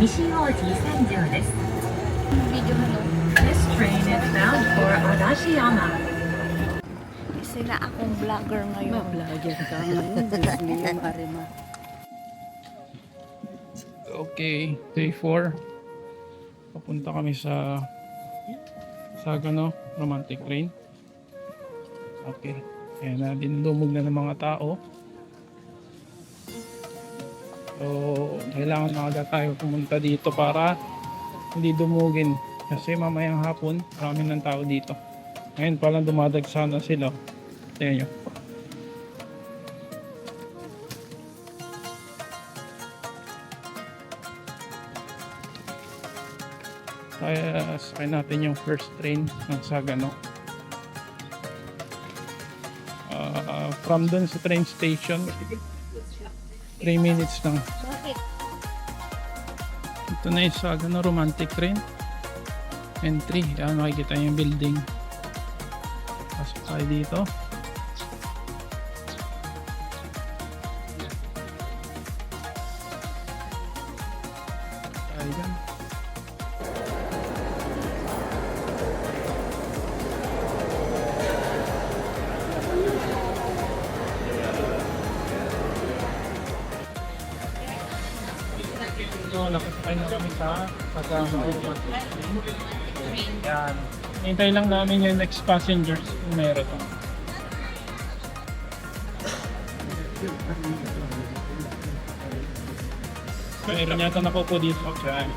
西大路線場です。This train is bound for Arashiyama. Kasi na akong vlogger ngayon. Ma-vlogger ka ngayon. Diyos mo yung Arima. Okay, day 4. Papunta kami sa Sagano Romantic Train. Okay. Ayan na, dinudumog na ng mga tao. So, kailangan maaga tayo pumunta dito para hindi dumugin. Kasi mamayang hapon, marami ng tao dito. Ngayon palang dumadagsa na sila. Tingnan nyo. Kaya sakay natin yung first train ng Sagano. From dun sa train station, 3 minutes lang. Bakit? Ito na yung Sagano Romantic Train. Entry. Yan, makikita yung building. Pasok tayo dito. Tayo dyan. So, nakasakay na kami sa Sagano Romantic Train. Yan. Hintay lang namin yung next passengers kung meron. Meron yata na po dito. Diyan.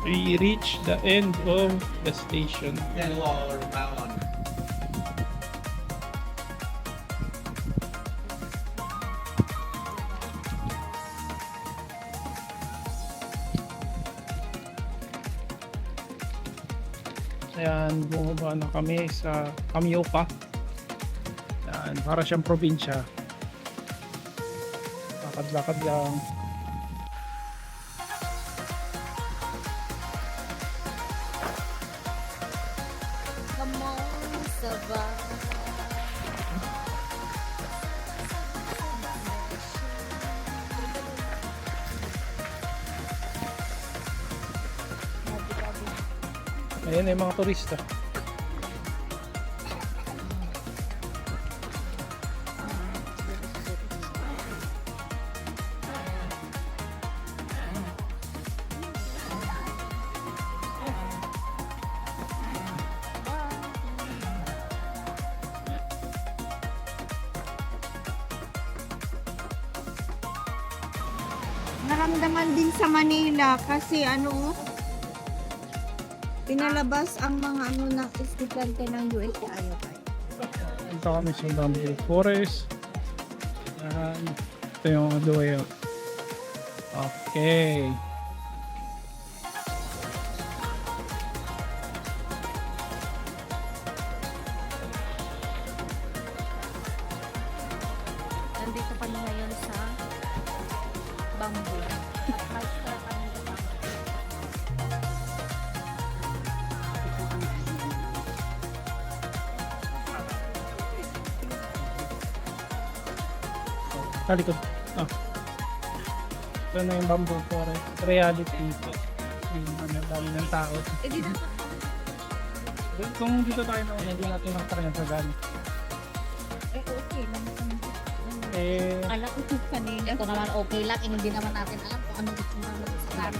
We reach the end of the station. Ayan, bumaba na kami sa Kamioka. Ayan, para siyang probinsya. Lakad-lakad lang. Come on, Saba. Ayan yung mga turista. Naramdaman din sa Manila kasi pinalabas ang mga ng estudyante ng US sa Ayopay. Punta kami sa Bamboo Forest. Ayan. Ito yung the way out. Okay. Nandito kami ngayon sa Bamboo. Talikod. Ito na yung Bamboo Forest. Reality. Yung dami ng tao. Kung dito tayo na hindi natin makatara sa gani. Okay lang. Eh, Alam ko kanina. Ito naman okay lang. Hindi naman natin alam kung ano gusto namin sa plano.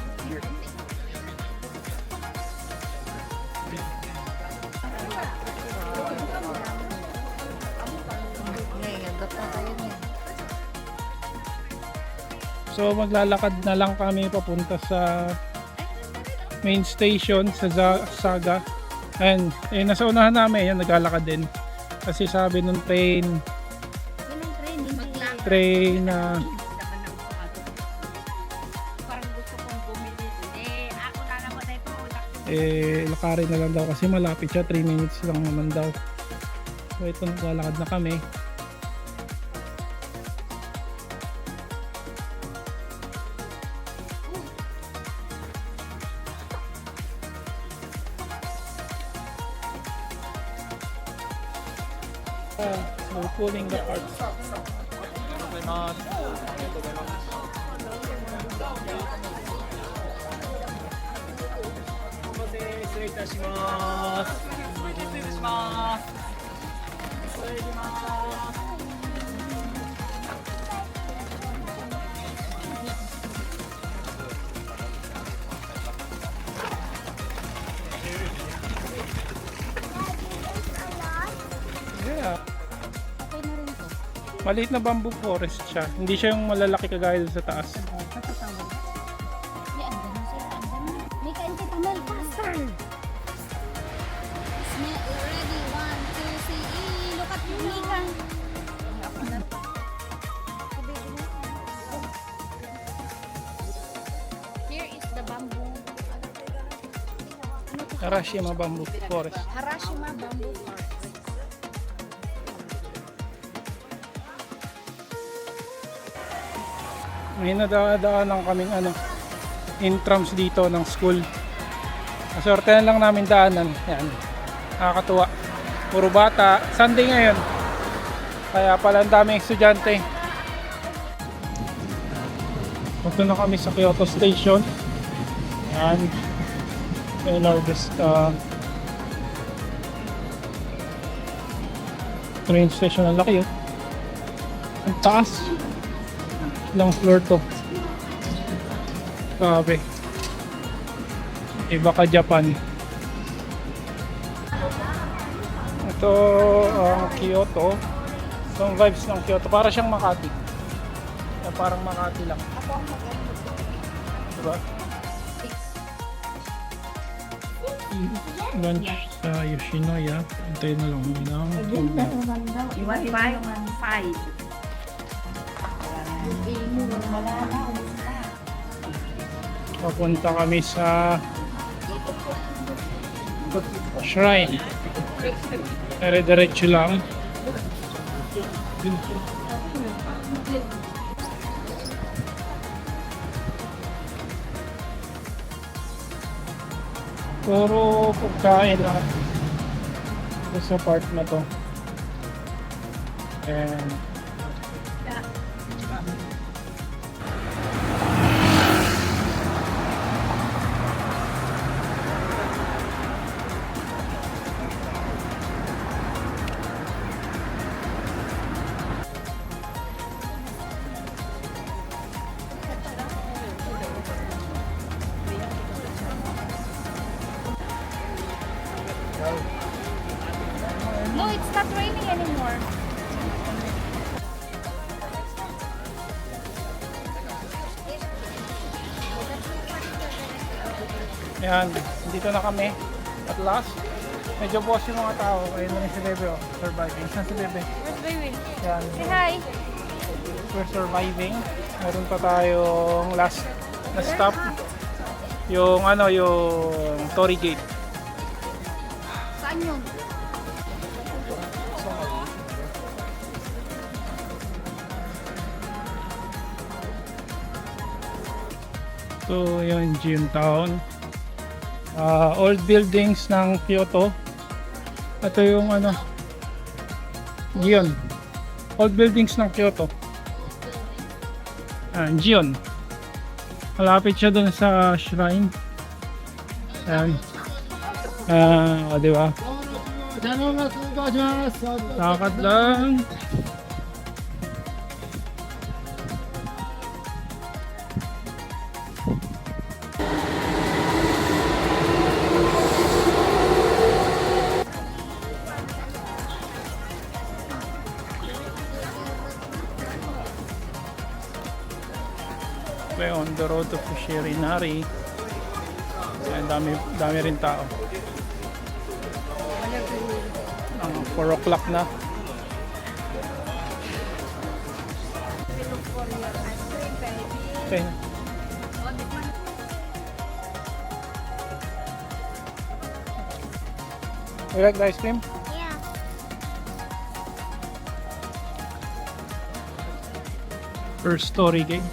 so maglalakad na lang kami papunta sa main station sa Saga. And nasa unahan namin, yan naglalakad din. Kasi sabi nung train na lakarin na lang daw kasi malapit siya, 3 minutes lang naman daw. So ito, naglalakad na kami. We're pulling the cart. Yeah. Maliit na bamboo forest siya. Hindi siya yung malalaki kagaya dun sa taas. May kain kita Mel, faster! Ready, 1, 2, 3, look at Mika! Here is the bamboo. Harashima Bamboo Forest. Harashima Bamboo Forest. May nadadaanan kaming intrams dito ng school. Maswerte lang namin daanan. Yan. Nakakatuwa. Puro bata. Sunday ngayon. Kaya pala ang daming estudyante. Punta na kami sa Kyoto Station. Yan. May largest train station. Ang laki yun. Ang taas. Ilang floor to. Grabe. Iba ka Japan. Ito ang Kyoto. Ito ang vibes ng Kyoto. Para siyang Makati. Parang Makati lang. Diba? Lunch sa Yoshinoya. Antayin na lang ng tubig. You want 5? Papunta kami sa shrine. Dire-diretso lang. Puro pagkain lang ito sa part na to. And No, it's not raining anymore. yan, dito na kami at last. Medyo boss yung mga tao. Ayun na rin si Bebe, oh, surviving. Saan si Bebe? Where's baby? Yan, Say hi. we're surviving. Meron pa tayong last na stop. Yung yung Torii Gate. Saan yun? So, yun, Gion Town. Old buildings ng Kyoto. Ito yung Gion. Old buildings ng Kyoto. Gion. Malapit siya dun sa shrine. Ayan. Diba? Lakad lang. We're on the road to Fushiri-Inari. Ayan, dami rin tao. 4 o'clock na. Okay. You like the ice cream? Yeah. First story game.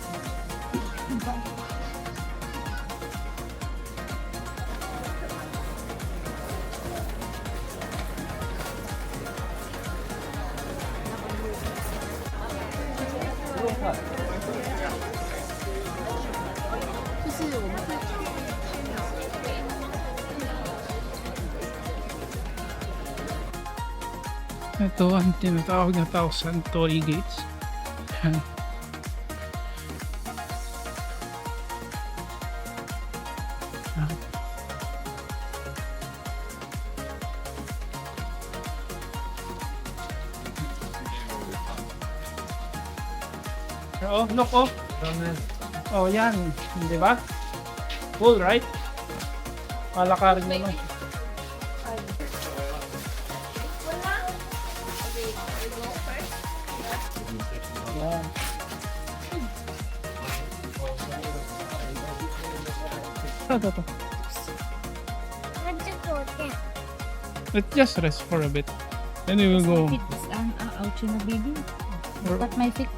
Ito ang tinatawag na tao Santori Gates. Yan. Oh, look, oh. Oh, yan. Di ba? Cool, right? Malakarin mo lang. Yan. Ito. What's the code? Let's just rest for a bit. Then we will go. It's an ouchie na baby. Or- But my feet